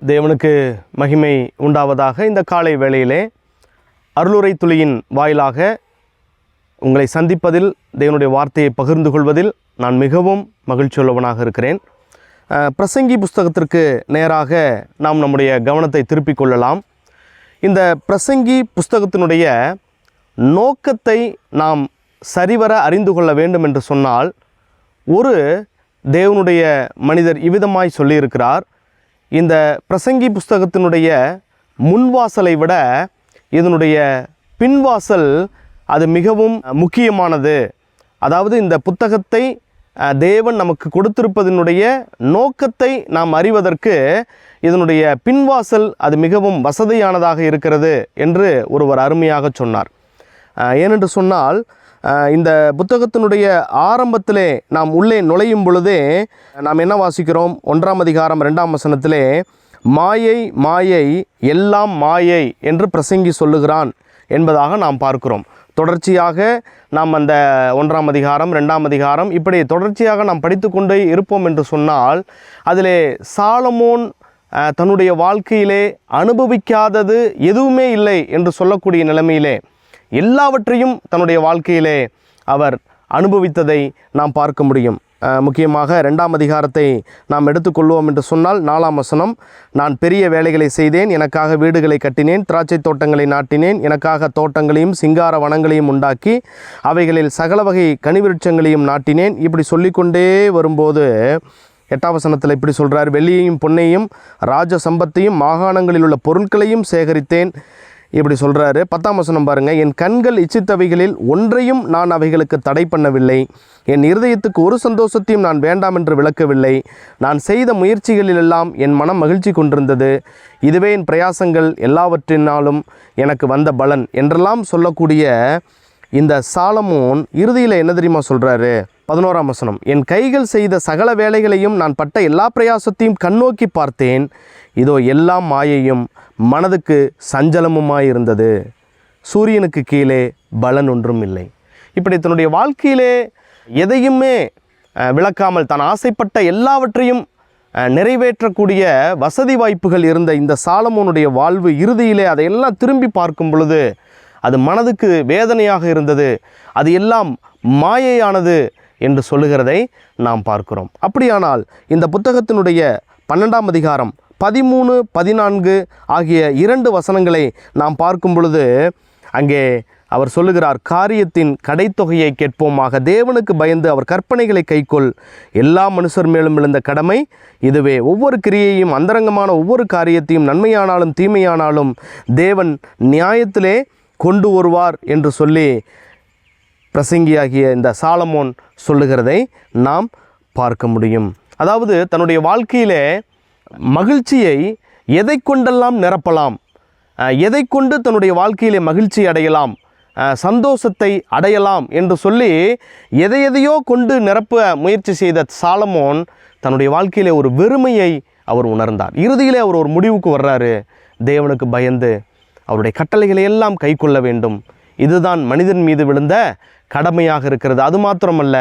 தேவனுக்கு மகிமை உண்டாவதாக. இந்த காலை வேளையிலே அருளுரை துளியின் வாயிலாக உங்களை சந்திப்பதில், தேவனுடைய வார்த்தையை பகிர்ந்து கொள்வதில் நான் மிகவும் மகிழ்ச்சியுள்ளவனாக இருக்கிறேன். பிரசங்கி புஸ்தகத்திற்கு நேராக நாம் நம்முடைய கவனத்தை திருப்பிக் கொள்ளலாம். இந்த பிரசங்கி புஸ்தகத்தினுடைய நோக்கத்தை நாம் சரிவர அறிந்து கொள்ள வேண்டும் என்று சொன்னால், ஒரு தேவனுடைய மனிதர் இவ்விதமாய் சொல்லியிருக்கிறார்: இந்த பிரசங்கி புஸ்தகத்தினுடைய முன்வாசலை விட இதனுடைய பின்வாசல் அது மிகவும் முக்கியமானது. அதாவது இந்த புத்தகத்தை தேவன் நமக்கு கொடுத்திருப்பதனுடைய நோக்கத்தை நாம் அறிவதற்கு இதனுடைய பின்வாசல் அது மிகவும் வசதியானதாக இருக்கிறது என்று ஒருவர் அருமையாக சொன்னார். ஏனென்று சொன்னால், இந்த புத்தகத்தினுடைய ஆரம்பத்திலே நாம் உள்ளே நுழையும் பொழுதே நாம் என்ன வாசிக்கிறோம்? 1ஆம் அதிகாரம் 2ஆம் வசனத்திலே, மாயை மாயை எல்லாம் மாயை என்று பிரசங்கி சொல்லுகிறான் என்பதாக நாம் பார்க்கிறோம். தொடர்ச்சியாக நாம் அந்த 1ஆம் அதிகாரம் 2ஆம் அதிகாரம் இப்படி தொடர்ச்சியாக நாம் படித்து கொண்டே இருப்போம் என்று சொன்னால், அதிலே சாலமோன் தன்னுடைய வாழ்க்கையிலே அனுபவிக்காதது எதுவுமே இல்லை என்று சொல்லக்கூடிய நிலைமையிலே எல்லாவற்றையும் தன்னுடைய வாழ்க்கையிலே அவர் அனுபவித்ததை நாம் பார்க்க முடியும். முக்கியமாக 2ஆம் அதிகாரத்தை நாம் எடுத்துக்கொள்வோம் என்று சொன்னால், 4ஆம் வசனம், நான் பெரிய வேலைகளை செய்தேன், எனக்காக வீடுகளை கட்டினேன், திராட்சை தோட்டங்களை நாட்டினேன், எனக்காக தோட்டங்களையும் சிங்கார வனங்களையும் உண்டாக்கி அவைகளில் சகல வகை கனிவிருட்சங்களையும் நாட்டினேன். இப்படி சொல்லிக்கொண்டே வரும்போது 8ஆம் வசனத்தில் இப்படி சொல்கிறார்: வெள்ளியையும் பொன்னையும் ராஜ சம்பத்தையும் மாகாணங்களில் உள்ள பொருட்களையும் சேகரித்தேன். இப்படி சொல்கிறாரு. 10ஆம் வசனம் பாருங்கள்: என் கண்கள் இச்சித்தவைகளில் ஒன்றையும் நான் அவைகளுக்கு தடை பண்ணவில்லை, என் இருதயத்துக்கு ஒரு சந்தோஷத்தையும் நான் வேண்டாம் என்று விளக்கவில்லை. நான் செய்த முயற்சிகளிலெல்லாம் என் மனம் மகிழ்ச்சி கொண்டிருந்தது, இதுவே என் பிரயாசங்கள் எல்லாவற்றினாலும் எனக்கு வந்த பலன் என்றெல்லாம் சொல்லக்கூடிய இந்த சாலமோன் இறுதியில் என்ன தெரியுமா சொல்கிறாரு? 11ஆம் வசனம்: என் கைகள் செய்த சகல வேலைகளையும் நான் பட்ட எல்லா பிரயாசத்தையும் கண்ணோக்கி பார்த்தேன், இதோ எல்லாம் மாயையும் மனதுக்கு சஞ்சலமுமாயிருந்தது, சூரியனுக்கு கீழே பலன் ஒன்றும் இல்லை. இப்படி தன்னுடைய வாழ்க்கையிலே எதையுமே விளக்காமல் தான் ஆசைப்பட்ட எல்லாவற்றையும் நிறைவேற்றக்கூடிய வசதி வாய்ப்புகள் இருந்த இந்த சாலமோனுடைய வாழ்வு இறுதியிலே அதையெல்லாம் திரும்பி பார்க்கும் பொழுது அது மனதுக்கு வேதனையாக இருந்தது, அது எல்லாம் மாயையானது என்று சொல்லுகிறதை நாம் பார்க்கிறோம். அப்படியானால் இந்த புத்தகத்தினுடைய 12ஆம் அதிகாரம் 13, 14 ஆகிய 2 வசனங்களை நாம் பார்க்கும் பொழுது அங்கே அவர் சொல்லுகிறார்: காரியத்தின் கடைத்தொகையை கேட்போமாக, தேவனுக்கு பயந்து அவர் கற்பனைகளை கைக்கொள், எல்லா மனுஷர் மேலும் விழுந்த கடமை இதுவே, ஒவ்வொரு கிரியையும் அந்தரங்கமான ஒவ்வொரு காரியத்தையும் நன்மையானாலும் தீமையானாலும் தேவன் நியாயத்திலே கொண்டு வருவார் என்று சொல்லி பிரசங்கியாகிய இந்த சாலமோன் சொல்லுகிறதை நாம் பார்க்க முடியும். அதாவது தன்னுடைய வாழ்க்கையிலே மகிழ்ச்சியை எதை கொண்டெல்லாம் நிரப்பலாம், எதை கொண்டு தன்னுடைய வாழ்க்கையிலே மகிழ்ச்சி அடையலாம், சந்தோஷத்தை அடையலாம் என்று சொல்லி எதையோ கொண்டு நிரப்ப முயற்சி செய்த சாலமோன் தன்னுடைய வாழ்க்கையிலே ஒரு வெறுமையை அவர் உணர்ந்தார். இறுதியிலே அவர் ஒரு முடிவுக்கு வர்றாரு: தேவனுக்கு பயந்து அவருடைய கட்டளைகளை எல்லாம் கை கொள்ள வேண்டும், இதுதான் மனிதன் மீது விழுந்த கடமையாக இருக்கிறது. அது மாத்திரமல்ல,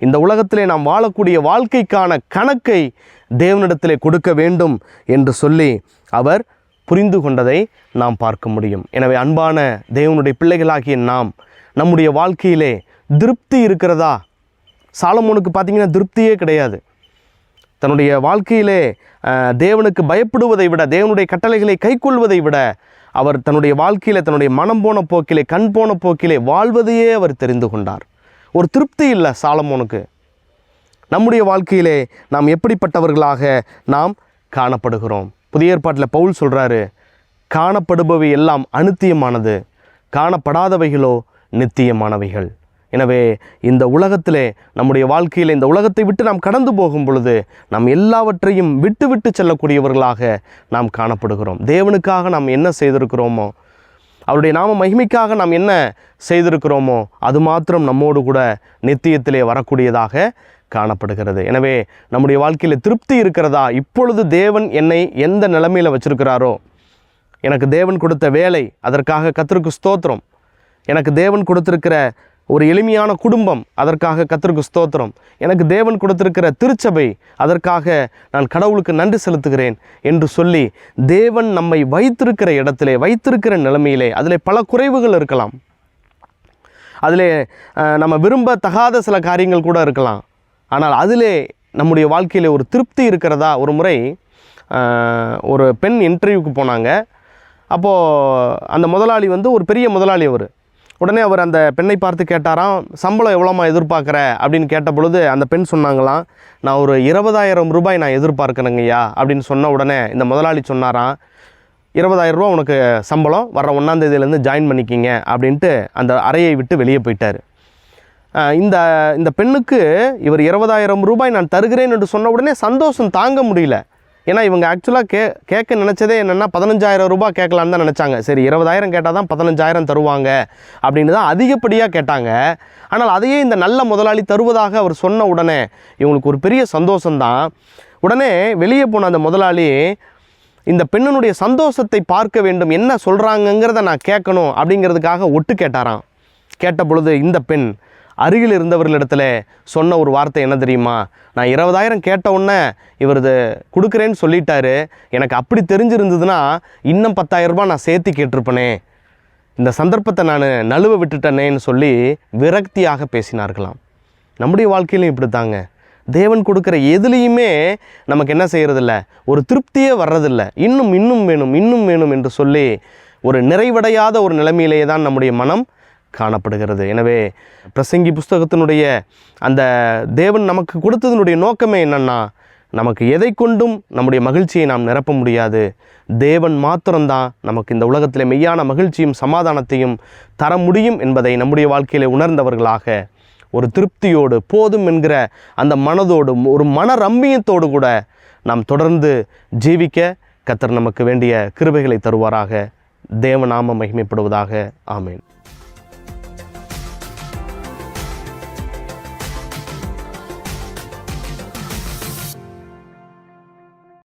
இந்த உலகத்திலே நாம் வாழக்கூடிய வாழ்க்கைக்கான கணக்கை தேவனிடத்திலே கொடுக்க வேண்டும் என்று சொல்லி அவர் புரிந்து கொண்டதை நாம் பார்க்க முடியும். எனவே அன்பான தேவனுடைய பிள்ளைகளாகிய நாம் நம்முடைய வாழ்க்கையிலே திருப்தி இருக்கிறதா? சாலமோனுக்கு பார்த்திங்கன்னா திருப்தியே கிடையாது. தன்னுடைய வாழ்க்கையிலே தேவனுக்கு பயப்படுவதை விட, தேவனுடைய கட்டளைகளை கைக்கொள்வதை விட அவர் தன்னுடைய வாழ்க்கையில் தன்னுடைய மனம் போன போக்கிலே, கண் போன போக்கிலே வாழ்வதையே அவர் தெரிந்து கொண்டார். ஒரு திருப்தி இல்லை சாலமோனுக்கு. நம்முடைய வாழ்க்கையிலே நாம் எப்படிப்பட்டவர்களாக நாம் காணப்படுகிறோம்? புதிய ஏற்பாட்டில் பவுல் சொல்கிறாரு: காணப்படுபவை எல்லாம் அநித்தியமானது, காணப்படாதவைகளோ நித்தியமானவைகள். எனவே இந்த உலகத்திலே நம்முடைய வாழ்க்கையில் இந்த உலகத்தை விட்டு நாம் கடந்து போகும் பொழுது நாம் எல்லாவற்றையும் விட்டு விட்டு செல்லக்கூடியவர்களாக நாம் காணப்படுகிறோம். தேவனுக்காக நாம் என்ன செய்திருக்கிறோமோ, அவருடைய நாம மகிமைக்காக நாம் என்ன செய்திருக்கிறோமோ அது மாத்திரம் நம்மோடு கூட நித்தியத்திலே வரக்கூடியதாக காணப்படுகிறது. எனவே நம்முடைய வாழ்க்கையில் திருப்தி இருக்கிறதா? இப்பொழுது தேவன் என்னை எந்த நிலைமையில் வச்சிருக்கிறாரோ, எனக்கு தேவன் கொடுத்த வேலை, அதற்காக கர்த்தருக்கு ஸ்தோத்திரம். எனக்கு தேவன் கொடுத்திருக்கிற ஒரு எளிமையான குடும்பம், அதற்காக கர்த்தருக்கு ஸ்தோத்திரம். எனக்கு தேவன் கொடுத்திருக்கிற திருச்சபை, அதற்காக நான் கடவுளுக்கு நன்றி செலுத்துகிறேன் என்று சொல்லி தேவன் நம்மை வைத்திருக்கிற இடத்திலே, வைத்திருக்கிற நிலைமையிலே, அதில் பல குறைவுகள் இருக்கலாம், அதில் நம்ம விரும்பத்தகாத சில காரியங்கள் கூட இருக்கலாம். ஆனால் அதிலே நம்முடைய வாழ்க்கையில் ஒரு திருப்தி இருக்கிறதா? ஒரு முறை ஒரு பெண் இன்டர்வியூக்கு போனாங்க. அப்போது அந்த முதலாளி ஒரு பெரிய முதலாளி. உடனே அவர் அந்த பெண்ணை பார்த்து கேட்டாராம், சம்பளம் எவ்வளோமா எதிர்பார்க்குற அப்படின்னு கேட்ட பொழுது அந்த பெண் சொன்னாங்களாம், நான் ஒரு 20,000 ரூபாய் நான் எதிர்பார்க்குறேங்கய்யா அப்படின்னு சொன்ன உடனே இந்த முதலாளி சொன்னாராம், 20,000 ரூபா உனக்கு சம்பளம், வர 1ஆம் தேதியிலேருந்து ஜாயின் பண்ணிக்கிங்க அப்படின்ட்டு அந்த அறையை விட்டு வெளியே போயிட்டார். இந்த பெண்ணுக்கு இவர் 20,000 ரூபாய் நான் தருகிறேன் என்று சொன்ன உடனே சந்தோஷம் தாங்க முடியல. ஏன்னா இவங்க ஆக்சுவலாக கேட்க நினச்சதே என்னென்னா 15,000 ரூபாய் கேட்கலான்னு தான் நினச்சாங்க. சரி, 20,000 கேட்டால் தான் 15,000 தருவாங்க அப்படின்னு தான் அதிகப்படியாக கேட்டாங்க. ஆனால் அதையே இந்த நல்ல முதலாளி தருவதாக அவர் சொன்ன உடனே இவங்களுக்கு ஒரு பெரிய சந்தோஷம்தான். உடனே வெளியே போன அந்த முதலாளி இந்த பெண்ணினுடைய சந்தோஷத்தை பார்க்க வேண்டும், என்ன சொல்கிறாங்கங்கிறத நான் கேட்கணும் அப்படிங்கிறதுக்காக ஒட்டு கேட்டாராம். கேட்ட பொழுது இந்த பெண் அருகில் இருந்தவர்களிடத்தில் சொன்ன ஒரு வார்த்தை என்ன தெரியுமா? நான் 20,000 கேட்ட உடனே இவர் இது கொடுக்குறேன்னு சொல்லிட்டாரு, எனக்கு அப்படி தெரிஞ்சிருந்ததுன்னா இன்னும் 10,000 ரூபாய் நான் சேர்த்து கேட்டிருப்பேனே, இந்த சந்தர்ப்பத்தை நான் நழுவ விட்டுட்டேனேன்னு சொல்லி விரக்தியாக பேசினார்களாம். நம்முடைய வாழ்க்கையிலும் இப்படி தாங்க. தேவன் கொடுக்குற எதுலேயுமே நமக்கு என்ன செய்கிறதில்ல, ஒரு திருப்தியே வர்றதில்ல. இன்னும் இன்னும் வேணும், இன்னும் வேணும் என்று சொல்லி ஒரு நிறைவடையாத ஒரு நிலைமையிலேயே தான் நம்முடைய மனம் காணப்படுகிறது. எனவே பிரசங்கி புஸ்தகத்தினுடைய அந்த தேவன் நமக்கு கொடுத்ததனுடைய நோக்கமே என்னன்னா, நமக்கு எதை கொண்டும் நம்முடைய மகிழ்ச்சியை நாம் நிரப்ப முடியாது. தேவன் மாத்திரம்தான் நமக்கு இந்த உலகத்தில் மெய்யான மகிழ்ச்சியும் சமாதானத்தையும் தர முடியும் என்பதை நம்முடைய வாழ்க்கையிலே உணர்ந்தவர்களாக ஒரு திருப்தியோடு, போதும் என்கிற அந்த மனதோடு, ஒரு மன ரம்மியத்தோடு கூட நாம் தொடர்ந்து ஜீவிக்க கர்த்தர் நமக்கு வேண்டிய கிருபைகளை தருவாராக. தேவநாமம் மகிமைப்படுவதாக. ஆமேன்.